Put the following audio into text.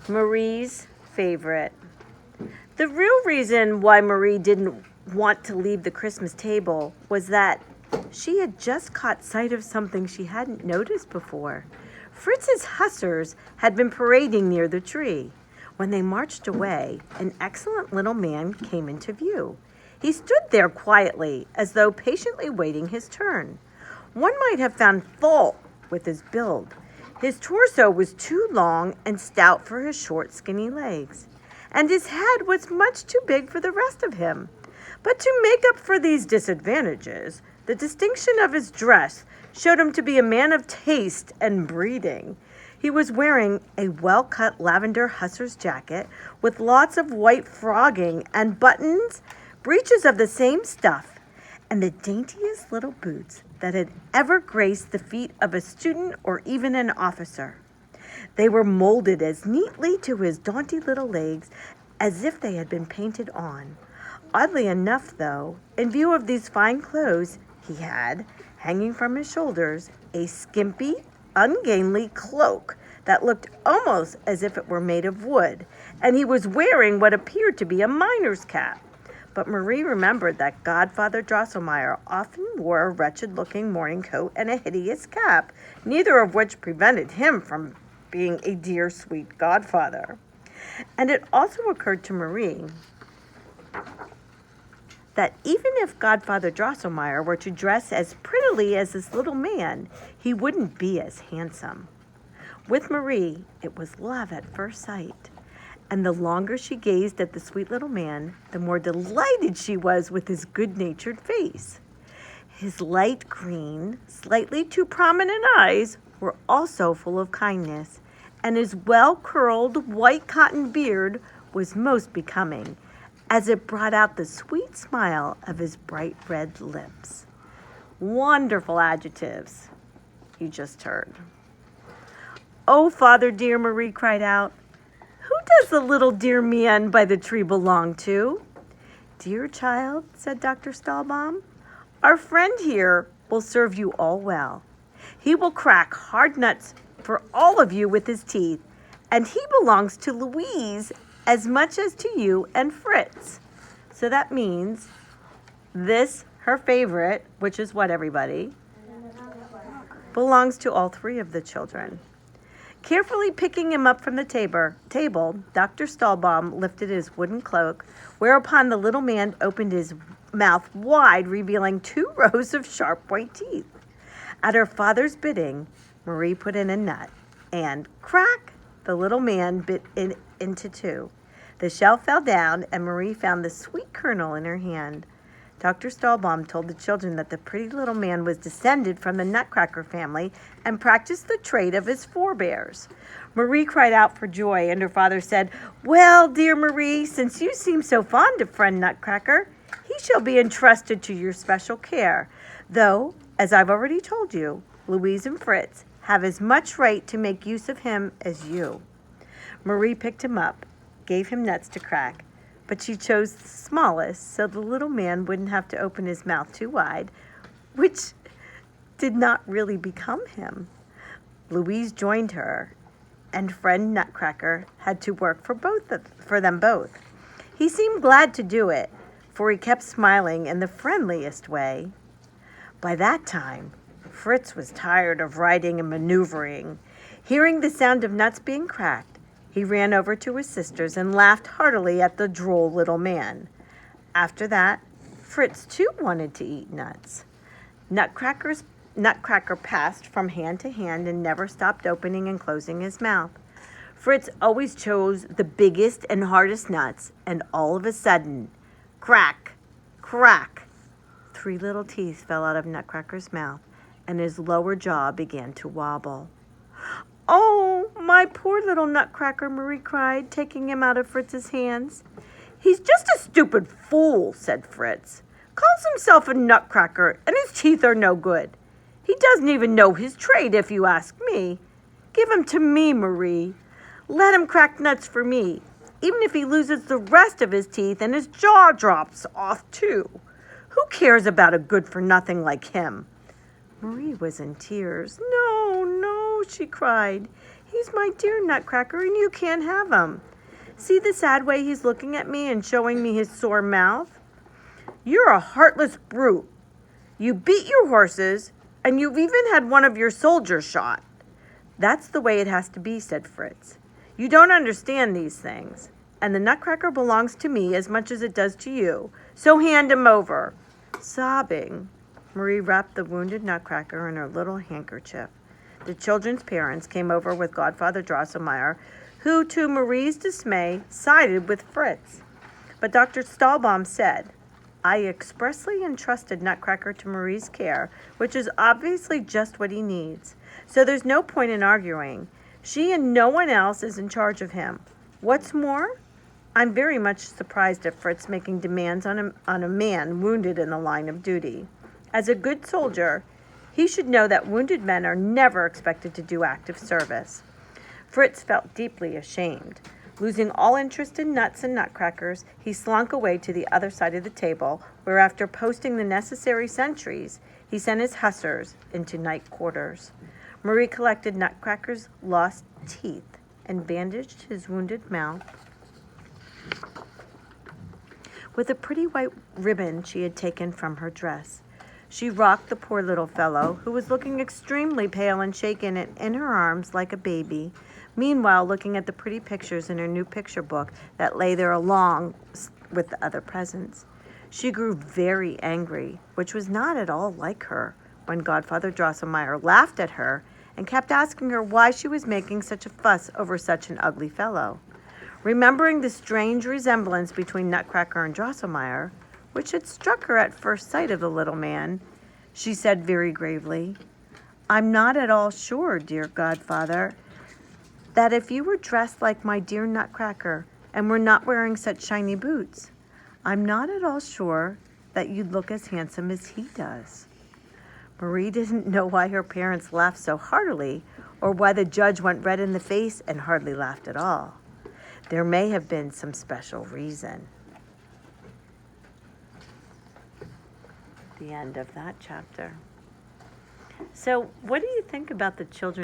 Marie's favorite. The real reason why Marie didn't want to leave the Christmas table was that she had just caught sight of something she hadn't noticed before. Fritz's hussars had been parading near the tree. When they marched away, an excellent little man came into view. He stood there quietly, as though patiently waiting his turn. One might have found fault with his build. His torso was too long and stout for his short, skinny legs, and his head was much too big for the rest of him. But to make up for these disadvantages, the distinction of his dress showed him to be a man of taste and breeding. He was wearing a well-cut lavender hussar's jacket with lots of white frogging and buttons, breeches of the same stuff, and the daintiest little boots that had ever graced the feet of a student or even an officer. They were molded as neatly to his dainty little legs as if they had been painted on. Oddly enough, though, in view of these fine clothes, he had, hanging from his shoulders, a skimpy, ungainly cloak that looked almost as if it were made of wood, and he was wearing what appeared to be a miner's cap. But Marie remembered that Godfather Drosselmeyer often wore a wretched-looking morning coat and a hideous cap, neither of which prevented him from being a dear, sweet godfather. And it also occurred to Marie that even if Godfather Drosselmeyer were to dress as prettily as this little man, he wouldn't be as handsome. With Marie, it was love at first sight. And the longer she gazed at the sweet little man, the more delighted she was with his good-natured face. His light green, slightly too prominent eyes were also full of kindness, and his well-curled white cotton beard was most becoming, as it brought out the sweet smile of his bright red lips. Wonderful adjectives you just heard. "Oh, Father dear," Marie cried out, "who does the little dear man by the tree belong to?" "Dear child," said Dr. Stahlbaum, "our friend here will serve you all well. He will crack hard nuts for all of you with his teeth, and he belongs to Louise as much as to you and Fritz." So that means this, her favorite, which is what, everybody, belongs to all three of the children. Carefully picking him up from the table, Dr. Stahlbaum lifted his wooden cloak, whereupon the little man opened his mouth wide, revealing 2 rows of sharp white teeth. At her father's bidding, Marie put in a nut, and crack, the little man bit it into 2. The shell fell down, and Marie found the sweet kernel in her hand. Dr. Stahlbaum told the children that the pretty little man was descended from the Nutcracker family and practiced the trade of his forebears. Marie cried out for joy, and her father said, "Well, dear Marie, since you seem so fond of friend Nutcracker, he shall be entrusted to your special care, though, as I've already told you, Louise and Fritz have as much right to make use of him as you." Marie picked him up, gave him nuts to crack, but she chose the smallest so the little man wouldn't have to open his mouth too wide, which did not really become him. Louise joined her, and friend Nutcracker had to work for them both. He seemed glad to do it, for he kept smiling in the friendliest way. By that time, Fritz was tired of riding and maneuvering. Hearing the sound of nuts being cracked, he ran over to his sisters and laughed heartily at the droll little man. After that, Fritz too wanted to eat nuts. Nutcracker passed from hand to hand and never stopped opening and closing his mouth. Fritz always chose the biggest and hardest nuts, and all of a sudden, crack, crack, 3 little teeth fell out of Nutcracker's mouth, and his lower jaw began to wobble. "Oh, my poor little Nutcracker," Marie cried, taking him out of Fritz's hands. "He's just a stupid fool," said Fritz. "Calls himself a Nutcracker, and his teeth are no good. He doesn't even know his trade, if you ask me. Give him to me, Marie. Let him crack nuts for me, even if he loses the rest of his teeth and his jaw drops off too. Who cares about a good-for-nothing like him?" Marie was in tears. "No, no," she cried. He's my dear Nutcracker, and you can't have him. See the sad way he's looking at me and showing me his sore mouth? You're a heartless brute. You beat your horses, and you've even had one of your soldiers shot. That's the way it has to be, said Fritz. You don't understand these things, and the Nutcracker belongs to me as much as it does to you, so hand him over. Sobbing, Marie wrapped the wounded Nutcracker in her little handkerchief. The children's parents came over with Godfather Drosselmeyer, who, to Marie's dismay, sided with Fritz. But Dr. Stahlbaum said, I expressly entrusted Nutcracker to Marie's care, which is obviously just what he needs. So there's no point in arguing. She and no one else is in charge of him. What's more, I'm very much surprised at Fritz making demands on a man wounded in the line of duty. As a good soldier, he should know that wounded men are never expected to do active service. Fritz felt deeply ashamed. Losing all interest in nuts and nutcrackers, he slunk away to the other side of the table, where after posting the necessary sentries, he sent his hussars into night quarters. Marie collected Nutcracker's lost teeth and bandaged his wounded mouth with a pretty white ribbon she had taken from her dress. She rocked the poor little fellow, who was looking extremely pale and shaken, in her arms like a baby, meanwhile looking at the pretty pictures in her new picture book that lay there along with the other presents. She grew very angry, which was not at all like her, when Godfather Drosselmeyer laughed at her and kept asking her why she was making such a fuss over such an ugly fellow. Remembering the strange resemblance between Nutcracker and Drosselmeyer, which had struck her at first sight of the little man, she said very gravely, I'm not at all sure, dear Godfather, that if you were dressed like my dear Nutcracker and were not wearing such shiny boots, I'm not at all sure that you'd look as handsome as he does. Marie didn't know why her parents laughed so heartily, or why the judge went red in the face and hardly laughed at all. There may have been some special reason. The end of that chapter. So, what do you think about the children?